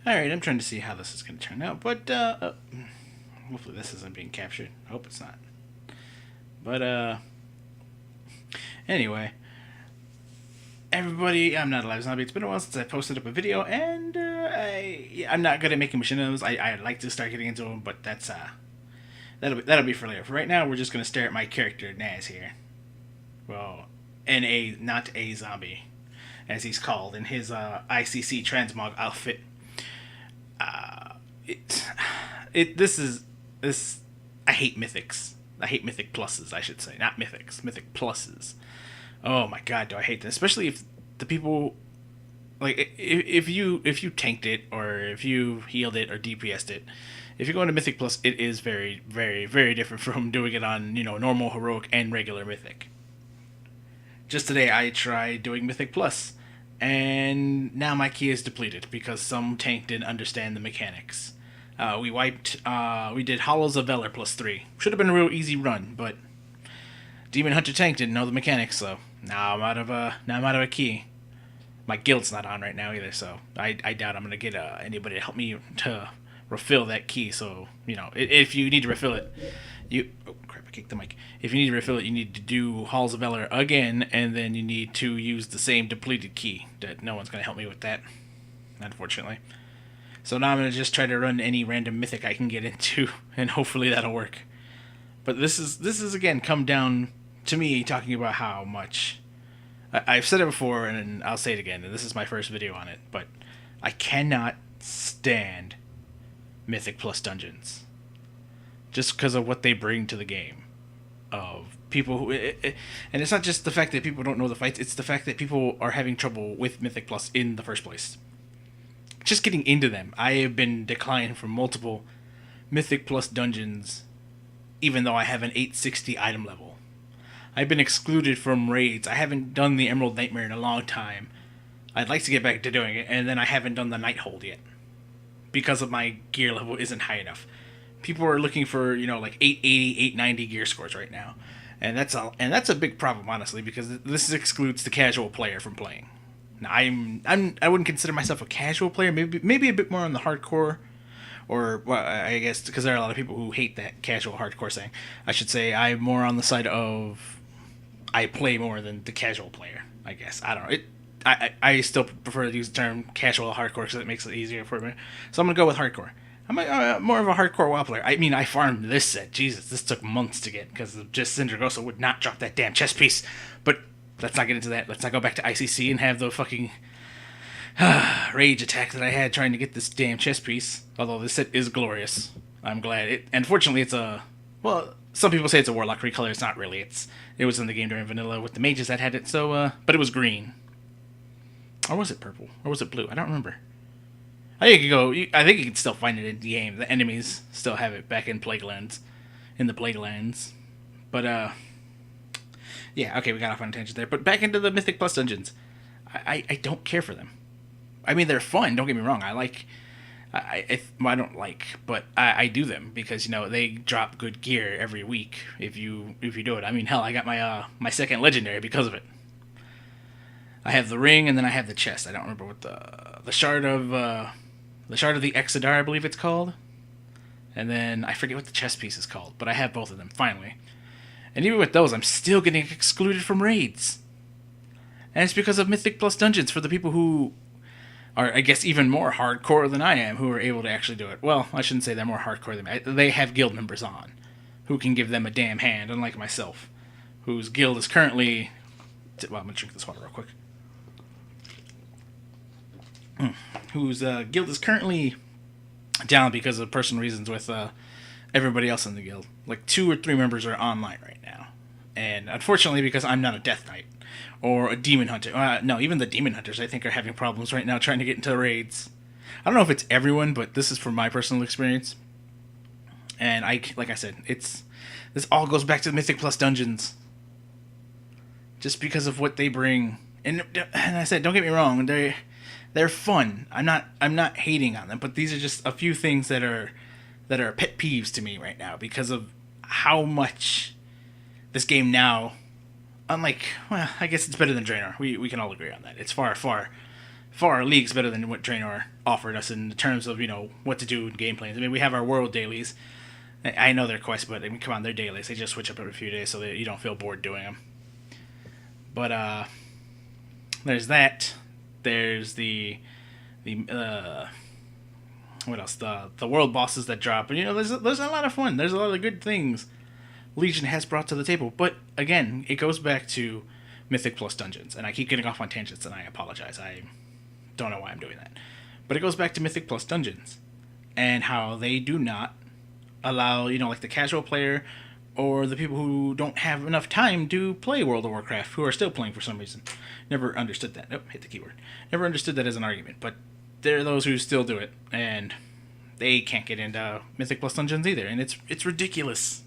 Alright, I'm trying to see how this is going to turn out, but hopefully this isn't being captured. I hope it's not. But anyway, everybody, I'm not a live zombie. It's been a while since I posted up a video, and I'm not good at making machinos. I'd like to start getting into them, but that'll be for later. For right now, we're just going to stare at my character, Naz, here. Well, N-A, not a zombie, as he's called, in his ICC transmog outfit. It, this, I hate mythics. I hate mythic pluses, I should say. Not mythics, mythic pluses. Oh my god, do I hate this. Especially if the people, like, if you tanked it, or if you healed it, or DPS'd it, if you go into Mythic Plus, it is very, very, very different from doing it on, normal, heroic, and regular Mythic. Just today, I tried doing Mythic Plus, and now my key is depleted because some tank didn't understand the mechanics. We did Hollows of Valor +3. Should have been a real easy run, but Demon Hunter tank didn't know the mechanics, so now I'm out of a key. My guild's not on right now either, so I doubt I'm gonna get anybody to help me to refill that key. So if you need to refill it, oh crap, I kicked the mic. If you need to refill it, you need to do Halls of Valor again, and then you need to use the same depleted key. That no one's gonna help me with that, unfortunately. So now I'm gonna just try to run any random mythic I can get into, and hopefully that'll work. But this is again come down to me talking about how much I've said it before, and I'll say it again. And this is my first video on it, but I cannot stand Mythic Plus dungeons, just because of what they bring to the game. Of people who, and it's not just the fact that people don't know the fights; it's the fact that people are having trouble with Mythic Plus in the first place. Just getting into them. I have been declined from multiple Mythic Plus dungeons, even though I have an 860 item level. I've been excluded from raids. I haven't done the Emerald Nightmare in a long time. I'd like to get back to doing it, and then I haven't done the Nighthold yet, because of my gear level isn't high enough. People are looking for, like 880, 890 gear scores right now. And that's a big problem, honestly, because this excludes the casual player from playing. Now, I wouldn't consider myself a casual player, maybe a bit more on the hardcore, or, well, I guess because there are a lot of people who hate that casual hardcore saying. I should say I'm more on the side of I play more than the casual player, I guess. I don't know. I still prefer to use the term casual hardcore because it makes it easier for me. So I'm going to go with hardcore. I'm more of a hardcore WoW player. I mean, I farmed this set. Jesus, this took months to get because just Cindergosa would not drop that damn chess piece. But let's not get into that. Let's not go back to ICC and have the fucking rage attack that I had trying to get this damn chess piece. Although this set is glorious. I'm glad. Unfortunately, it's a... Well, some people say it's a Warlock recolor. It's not really. It was in the game during Vanilla with the mages that had it. So, but it was green. Or was it purple? Or was it blue? I don't remember. I think you can still find it in the game. The enemies still have it back in Plaguelands. In the Plaguelands. But, yeah, okay, we got off on a tangent there. But back into the Mythic Plus dungeons. I don't care for them. I mean, they're fun, don't get me wrong. I don't like, but I do them because, they drop good gear every week if you do it. I mean, hell, I got my second legendary because of it. I have the ring, and then I have the chest. I don't remember what the shard of the Exodar, I believe it's called. And then I forget what the chest piece is called, but I have both of them finally. And even with those, I'm still getting excluded from raids. And it's because of Mythic Plus dungeons for the people who are, I guess, even more hardcore than I am, who are able to actually do it. Well, I shouldn't say they're more hardcore than me. They have guild members on who can give them a damn hand, unlike myself, whose guild is currently... Well, I'm going to drink this water real quick. Whose guild is currently down because of personal reasons with everybody else in the guild. Like 2 or 3 members are online right now. And unfortunately, because I'm not a Death Knight or a Demon Hunter. No, even the Demon Hunters, I think, are having problems right now trying to get into raids. I don't know if it's everyone, but this is from my personal experience. And like I said, this all goes back to the Mythic Plus dungeons. Just because of what they bring. And I said, don't get me wrong, they're fun. I'm not hating on them, but these are just a few things that are pet peeves to me right now because of how much this game now, unlike, well, I guess it's better than Draenor. We can all agree on that. It's far far leagues better than what Draenor offered us in terms of what to do in game plans. I mean, we have our world dailies. I know they're quests, but I mean, come on, they're dailies. They just switch up every few days so that you don't feel bored doing them. But there's that. There's the what else? The world bosses that drop, and there's a lot of fun. There's a lot of good things Legion has brought to the table. But again, it goes back to Mythic plus dungeons, and I keep getting off on tangents, and I apologize. I don't know why I'm doing that, but it goes back to Mythic plus dungeons and how they do not allow like the casual player or the people who don't have enough time to play World of Warcraft, who are still playing for some reason. Never understood that. Nope, hit the keyword. Never understood that as an argument, but there are those who still do it, and they can't get into Mythic plus dungeons either, and it's ridiculous.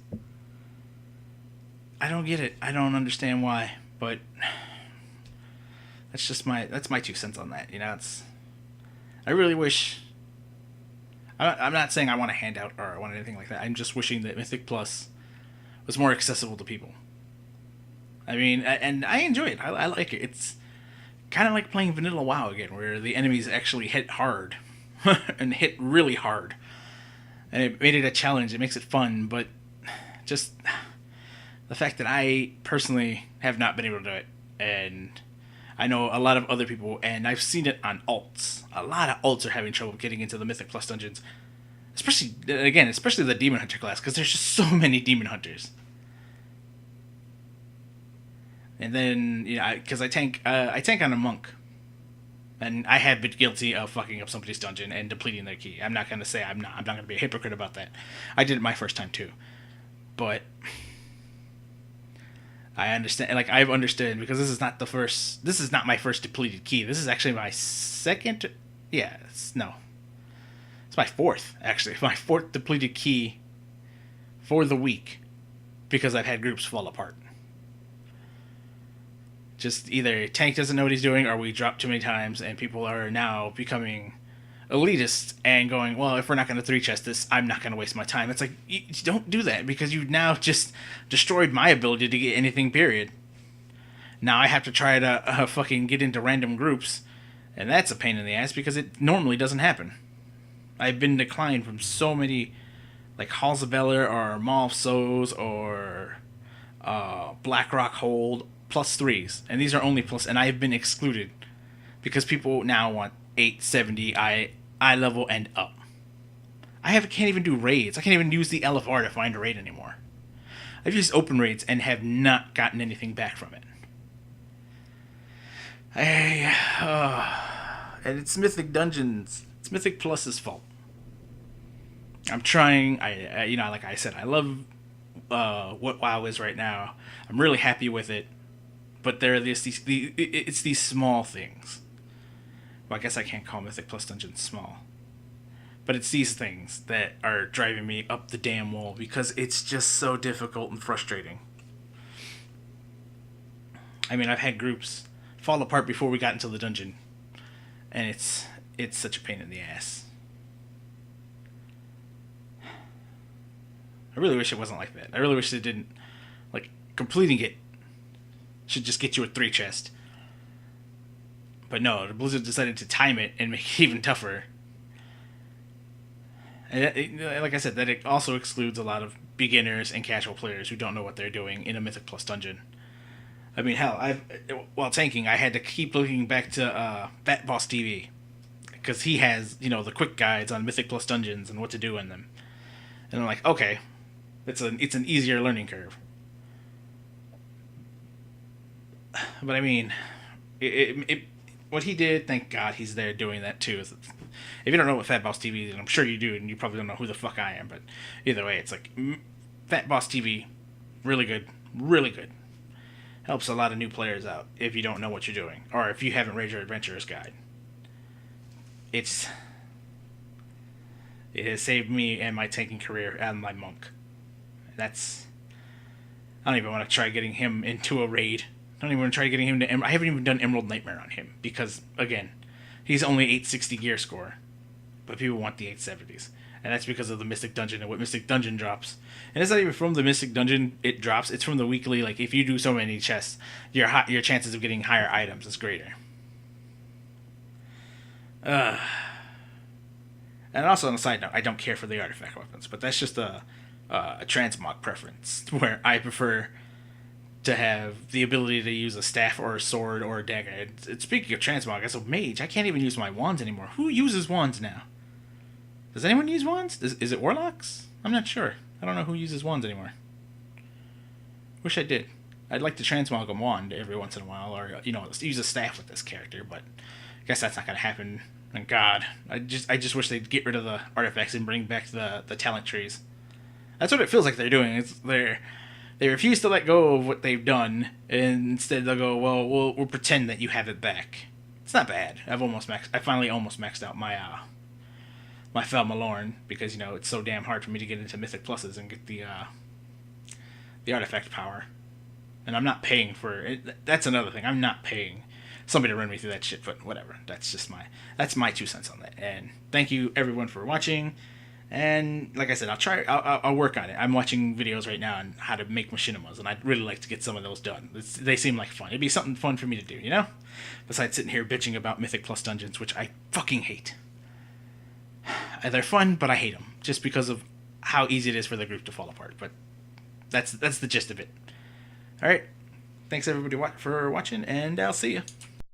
I don't get it. I don't understand why, but that's my 2 cents on that. I really wish. I'm not saying I want a handout or I want anything like that. I'm just wishing that Mythic Plus was more accessible to people. I mean, and I enjoy it. I like it. It's kind of like playing Vanilla WoW again, where the enemies actually hit hard and hit really hard, and it made it a challenge. It makes it fun, but just the fact that I personally have not been able to do it, and I know a lot of other people, and I've seen it on alts. A lot of alts are having trouble getting into the Mythic Plus dungeons, especially the Demon Hunter class, because there's just so many Demon Hunters. And then because I tank on a monk, and I have been guilty of fucking up somebody's dungeon and depleting their key. I'm not gonna say I'm not gonna be a hypocrite about that. I did it my first time too, but I understand. Like, I've understood, because this is not my first depleted key. This is actually my second. Yeah, it's my fourth, actually. My fourth depleted key for the week, because I've had groups fall apart. Just either tank doesn't know what he's doing, or we drop too many times, and people are now becoming elitist and going, well, if we're not going to 3-chest this, I'm not going to waste my time. It's like, you don't do that, because you've now just destroyed my ability to get anything, period. Now I have to try to fucking get into random groups, and that's a pain in the ass, because it normally doesn't happen. I've been declined from so many, like Halls of Valor or Maul of Souls or Blackrock Hold +3s, and these are only plus, and I've been excluded because people now want 870 eye level and up. Can't even do raids. I can't even use the LFR to find a raid anymore. I've used open raids and have not gotten anything back from it. And it's Mythic Dungeons. It's Mythic Plus's fault. I'm trying. Like I said, I love what WoW is right now. I'm really happy with it, but there are it's these small things. Well, I guess I can't call Mythic Plus Dungeons small, but it's these things that are driving me up the damn wall, because it's just so difficult and frustrating. I mean, I've had groups fall apart before we got into the dungeon, and it's such a pain in the ass. I really wish it wasn't like that. I really wish it didn't. Like, completing it should just get you a 3-chest. But no, Blizzard decided to time it and make it even tougher. And like I said, that it also excludes a lot of beginners and casual players who don't know what they're doing in a Mythic Plus dungeon. I mean, hell, while tanking, I had to keep looking back to Fat Boss TV, because he has, the quick guides on Mythic Plus dungeons and what to do in them. And I'm like, okay, it's an easier learning curve. But I mean, what he did, thank God he's there doing that too. If you don't know what Fat Boss TV is, and I'm sure you do, and you probably don't know who the fuck I am, but either way, it's like Fat Boss TV, really good, really good. Helps a lot of new players out if you don't know what you're doing, or if you haven't read your Adventurer's Guide. It has saved me and my tanking career and my monk. I don't even want to try getting him into a raid. I don't even want to try getting him to I haven't even done Emerald Nightmare on him, because, again, he's only 860 gear score, but people want the 870s. And that's because of the Mystic Dungeon and what Mystic Dungeon drops. And it's not even from the Mystic Dungeon it drops, it's from the weekly, like, if you do so many chests, your chances of getting higher items is greater. Uh, and also on a side note, I don't care for the artifact weapons, but that's just a transmog preference where I prefer to have the ability to use a staff or a sword or a dagger. Speaking of transmog, as a mage, I can't even use my wands anymore. Who uses wands now? Does anyone use wands? Is it warlocks? I'm not sure. I don't know who uses wands anymore. Wish I did. I'd like to transmog a wand every once in a while, or use a staff with this character, but I guess that's not gonna happen. Thank God. I just wish they'd get rid of the artifacts and bring back the talent trees. That's what it feels like they're doing. They refuse to let go of what they've done, and instead they'll go, well, we'll pretend that you have it back. It's not bad. I finally almost maxed out my Fel Malorn, because it's so damn hard for me to get into Mythic Pluses and get the artifact power. And I'm not paying for it. That's another thing. I'm not paying somebody to run me through that shit, but whatever. That's my 2 cents on that. And thank you everyone for watching. And like I said, I'll work on it. I'm watching videos right now on how to make machinimas, and I'd really like to get some of those done. They seem like fun. It'd be something fun for me to do, Besides sitting here bitching about Mythic Plus dungeons, which I fucking hate. They're fun, but I hate them just because of how easy it is for the group to fall apart. But that's the gist of it. All right, thanks everybody for watching, and I'll see you.